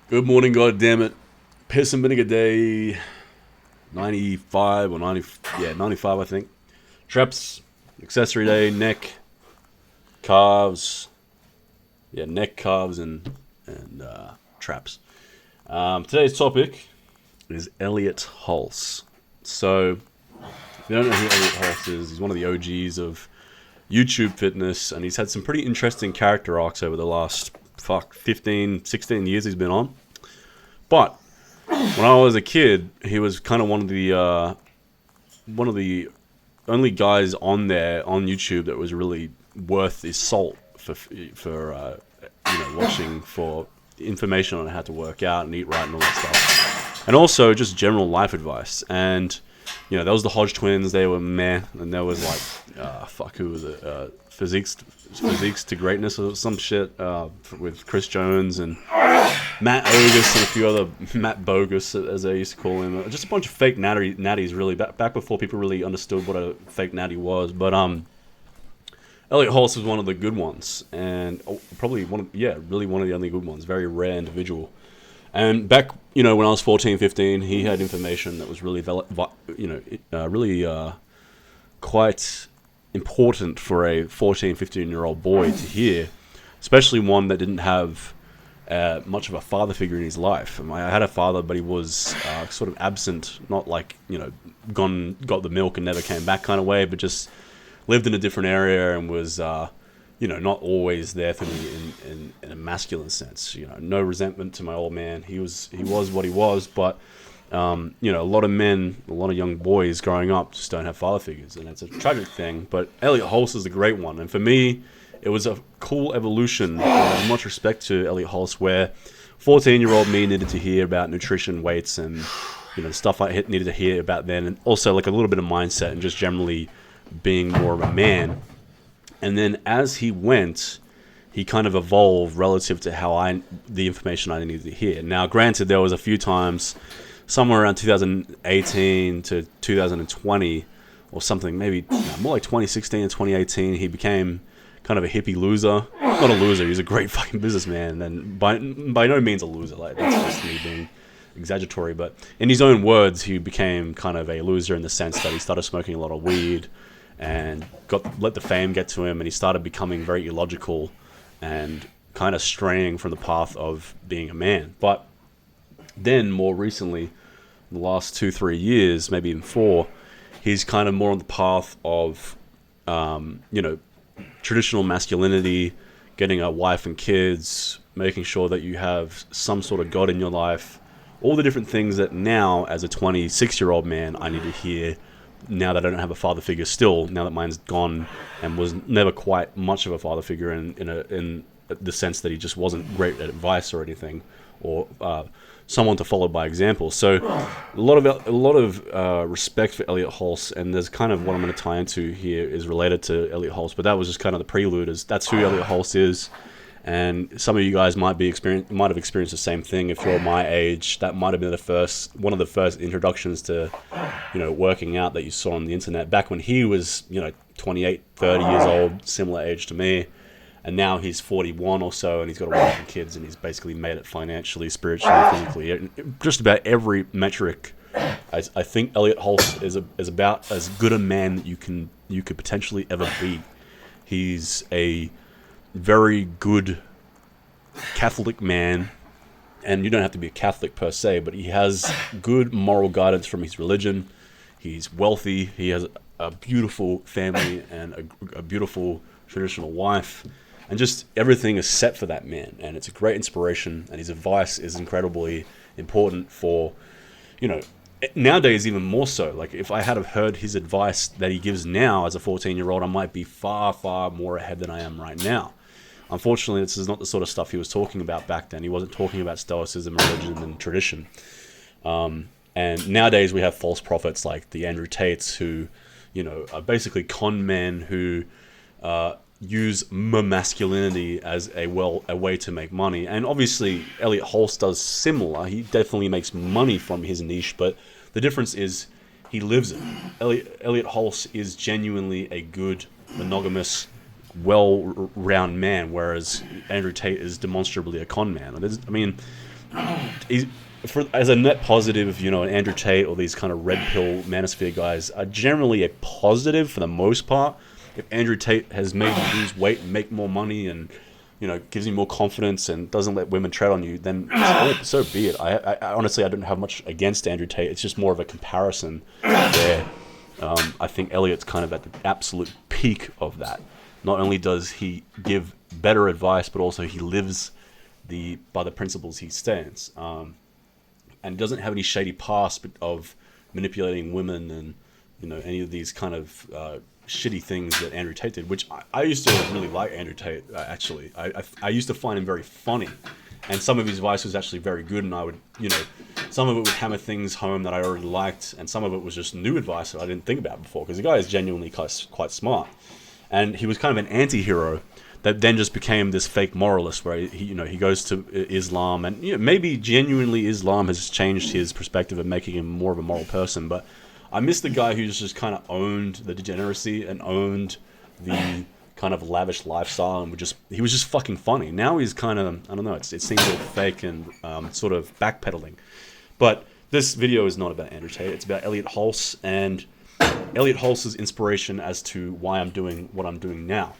Good morning, God damn it! Piss and vinegar day, 95 or 90, yeah, 95 I think. Traps, accessory day, neck, calves, yeah, neck, calves, and traps. Today's topic is Elliot Hulse. So, if you don't know who Elliot Hulse is, he's one of the OGs of YouTube fitness, and he's had some pretty interesting character arcs over the last 15, 16 years he's been on. But when I was a kid, he was kind of one of the only guys on there on YouTube that was really worth his salt for watching for information on how to work out and eat right and all that stuff, and also just general life advice. And there was the Hodge twins. They were meh, and there was who was it? Physiques to Greatness or some shit with Chris Jones and Matt Ogus and a few other Matt Bogus, as they used to call him. Just a bunch of fake natties, really, back before people really understood what a fake natty was. But Elliot Hulse was one of the good ones, and probably really one of the only good ones. Very rare individual. And back, when I was 14, 15, he had information that was really, quite important for a 14, 15-year-old boy to hear, especially one that didn't have much of a father figure in his life. I had a father, but he was sort of absent, not like, got the milk and never came back kind of way, but just lived in a different area and was, not always there for me in a masculine sense. No resentment to my old man. He was what he was, but a lot of men, a lot of young boys growing up just don't have father figures, and it's a tragic thing. But Elliot Hulse is a great one, and for me, it was a cool evolution. Much respect to Elliot Hulse, where 14-year-old me needed to hear about nutrition, weights, and stuff I needed to hear about then, and also like a little bit of mindset and just generally being more of a man. And then as he went, he kind of evolved relative to the information I needed to hear. Now, granted, there was a few times, somewhere around 2018 to 2020 or something, maybe more like 2016 and 2018, he became kind of a hippie loser. Not a loser, he's a great fucking businessman, and by no means a loser. Like, that's just me being exaggeratory, but in his own words, he became kind of a loser in the sense that he started smoking a lot of weed and let the fame get to him, and he started becoming very illogical and kind of straying from the path of being a man. But then more recently, in the last 2-3 years, maybe even 4, he's kind of more on the path of traditional masculinity, getting a wife and kids, making sure that you have some sort of God in your life, all the different things that now, as a 26-year-old man, I need to hear now that I don't have a father figure still, now that mine's gone and was never quite much of a father figure in the sense that he just wasn't great at advice or anything, or someone to follow by example. So a lot of respect for Elliot Hulse, and there's kind of what I'm going to tie into here is related to Elliot Hulse, but that was just kind of the prelude. That's who Elliot Hulse is, and some of you guys might have experienced the same thing. If you're my age, that might have been one of the first introductions to working out that you saw on the internet back when he was 28, 30 years old, similar age to me. And now he's 41 or so, and he's got a wife and kids, and he's basically made it financially, spiritually, physically, just about every metric. I think Elliot Hulse is about as good a man that you could potentially ever be. He's a very good Catholic man, and you don't have to be a Catholic per se, but he has good moral guidance from his religion. He's wealthy. He has a beautiful family and a beautiful traditional wife. And just everything is set for that man, and it's a great inspiration, and his advice is incredibly important for, nowadays even more so. Like, if I had have heard his advice that he gives now as a 14-year-old, I might be far, far more ahead than I am right now. Unfortunately, this is not the sort of stuff he was talking about back then. He wasn't talking about stoicism, religion, and tradition. And nowadays we have false prophets like the Andrew Tates who, are basically con men who use masculinity as a way to make money. And obviously Elliot Hulse does similar. He definitely makes money from his niche, but the difference is he lives it. Elliot Hulse is genuinely a good, monogamous, well-rounded man, whereas Andrew Tate is demonstrably a con man. as a net positive, you know, an Andrew Tate or these kind of red pill manosphere guys are generally a positive for the most part. If Andrew Tate has made you lose weight and make more money and, you know, gives you more confidence and doesn't let women tread on you, then so be it. I honestly, I don't have much against Andrew Tate. It's just more of a comparison where I think Elliot's kind of at the absolute peak of that. Not only does he give better advice, but also he lives by the principles he stands. And doesn't have any shady past of manipulating women and, you know, any of these kind of shitty things that Andrew Tate did, which I used to really like Andrew Tate, actually. I used to find him very funny, and some of his advice was actually very good, and I would, you know, some of it would hammer things home that I already liked, and some of it was just new advice that I didn't think about before, because the guy is genuinely quite smart. And he was kind of an anti-hero that then just became this fake moralist where he you know, he goes to Islam, and, you know, maybe genuinely Islam has changed his perspective of making him more of a moral person. But I miss the guy who's just kind of owned the degeneracy and owned the kind of lavish lifestyle, and he was just fucking funny. Now he's kind of, I don't know, it seems a little fake and sort of backpedaling. But this video is not about Andrew Tate. It's about Elliot Hulse and Elliot Hulse's inspiration as to why I'm doing what I'm doing now.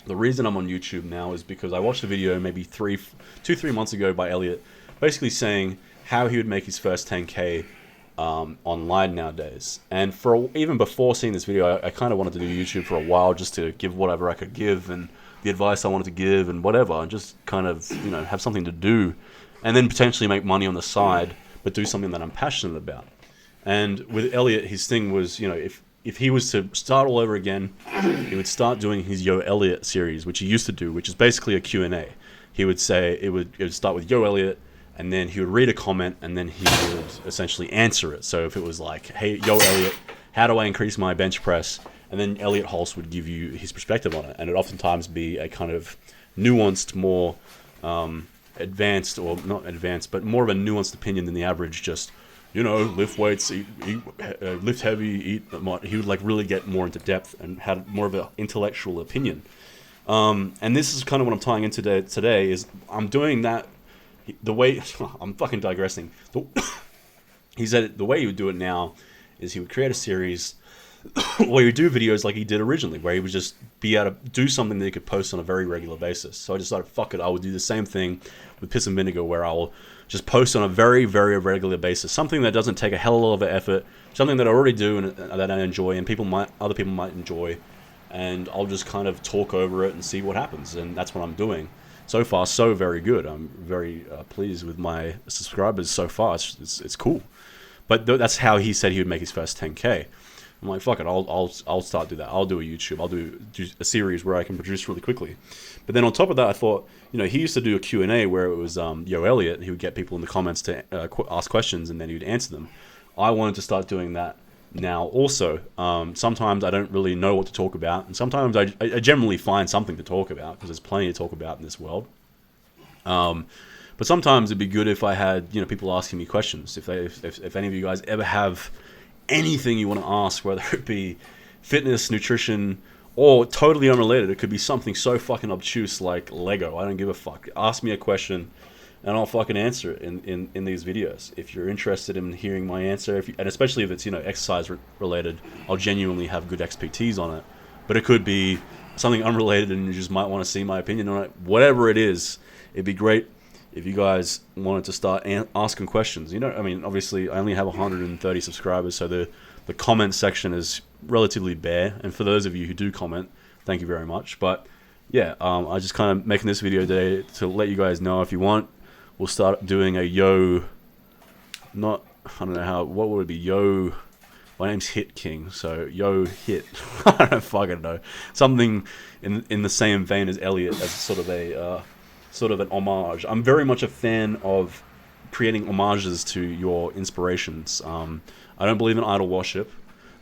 The reason I'm on YouTube now is because I watched a video maybe 2-3 months ago by Elliot, basically saying how he would make his first 10K online nowadays. And even before seeing this video, I kind of wanted to do YouTube for a while, just to give whatever I could give and the advice I wanted to give and whatever, and just kind of, you know, have something to do, and then potentially make money on the side, but do something that I'm passionate about. And with Elliot, his thing was, you know, if he was to start all over again, he would start doing his Yo Elliot series, which he used to do, which is basically a Q&A. He would say, it would start with Yo Elliot, and then he would read a comment, and then he would essentially answer it. So if it was like, hey, Yo Elliot, how do I increase my bench press? And then Elliot Hulse would give you his perspective on it. And it would oftentimes be a kind of nuanced, more advanced, or not advanced, but more of a nuanced opinion than the average just, you know, lift weights, lift heavy, eat. He would like really get more into depth and had more of an intellectual opinion. And this is kind of what I'm tying into today is I'm doing that the way I'm fucking digressing. He said the way he would do it now is he would create a series where he would do videos like he did originally, where he would just be able to do something that he could post on a very regular basis. So I decided, fuck it, I would do the same thing with Piss and Vinegar, where I will just post on a very, very regular basis, something that doesn't take a hell of a lot of effort, something that I already do and that I enjoy, and other people might enjoy, and I'll just kind of talk over it and see what happens. And that's what I'm doing. So far, so very good. I'm very pleased with my subscribers so far. It's cool. But that's how he said he would make his first 10K. I'm like, fuck it, I'll start do that. I'll do a YouTube. I'll do a series where I can produce really quickly. But then on top of that, I thought, you know, he used to do a Q&A where it was Yo Elliot. He would get people in the comments to ask questions, and then he would answer them. I wanted to start doing that now also. Sometimes I don't really know what to talk about, and sometimes I generally find something to talk about, because there's plenty to talk about in this world. But sometimes it'd be good if I had, you know, people asking me questions. If any of you guys ever have anything you want to ask, whether it be fitness, nutrition, or totally unrelated. It could be something so fucking obtuse like Lego. I don't give a fuck. Ask me a question and I'll fucking answer it in these videos. If you're interested in hearing my answer, and especially if it's, you know, exercise related, I'll genuinely have good expertise on it. But it could be something unrelated and you just might want to see my opinion on it. Whatever it is, it'd be great if you guys wanted to start asking questions. You know, I mean, obviously I only have 130 subscribers, so the comment section is relatively bare. And for those of you who do comment, thank you very much. But yeah, I just kind of making this video today to let you guys know, if you want, we'll start doing a I don't know what would it be? Yo, my name's Hit King, so Yo Hit. I don't fucking know. Something in the same vein as Elliot, as sort of an homage. I'm very much a fan of creating homages to your inspirations. I don't believe in idol worship,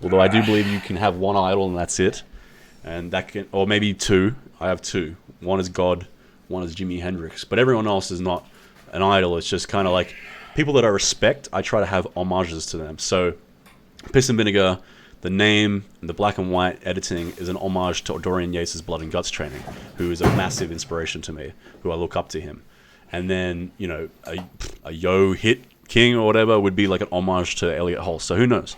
although I do believe you can have one idol and that's it. And that can, or maybe two. I have two. One is God, one is Jimi Hendrix. But everyone else is not an idol. It's just kind of like people that I respect, I try to have homages to them. So Piss and Vinegar, the name, the black and white editing is an homage to Dorian Yates' Blood and Guts training, who is a massive inspiration to me, who I look up to him. and then a Yo Hit King or whatever would be like an homage to Elliot Hulse. So who knows?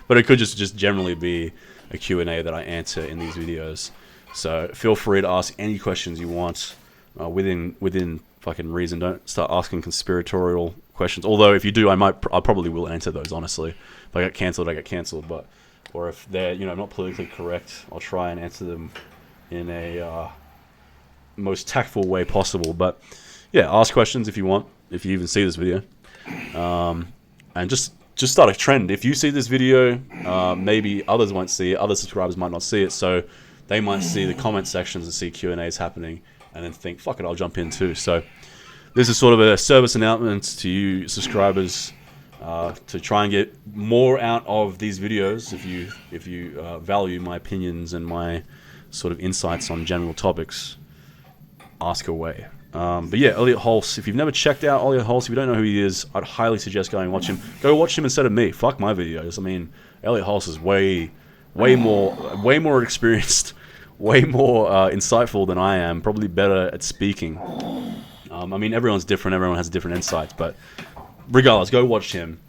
But it could just generally be a Q&A that I answer in these videos. So feel free to ask any questions you want within fucking reason. Don't start asking conspiratorial questions. Although if you do, I probably will answer those, honestly. If I get cancelled, I get cancelled. Or if they're not politically correct, I'll try and answer them in a most tactful way possible. But yeah, ask questions if you want, if you even see this video. And just start a trend. If you see this video, maybe others won't see it. Other subscribers might not see it. So they might see the comment sections and see Q&As happening and then think, fuck it, I'll jump in too. So this is sort of a service announcement to you subscribers to try and get more out of these videos if you value my opinions and my sort of insights on general topics. Ask away. But yeah, Elliot Hulse. If you've never checked out Elliot Hulse, if you don't know who he is, I'd highly suggest going and watch him. Go watch him instead of me. Fuck my videos. I mean, Elliot Hulse is way more experienced, way more insightful than I am. Probably better at speaking. I mean, everyone's different. Everyone has different insights. But regardless, go watch him.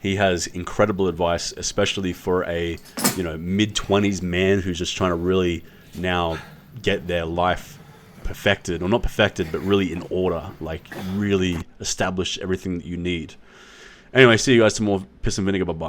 He has incredible advice, especially for a mid-20s man who's just trying to really now get their life perfected, or not perfected, but really in order, like really establish everything that you need. Anyway, see you guys tomorrow. Piss and Vinegar. Bye-bye.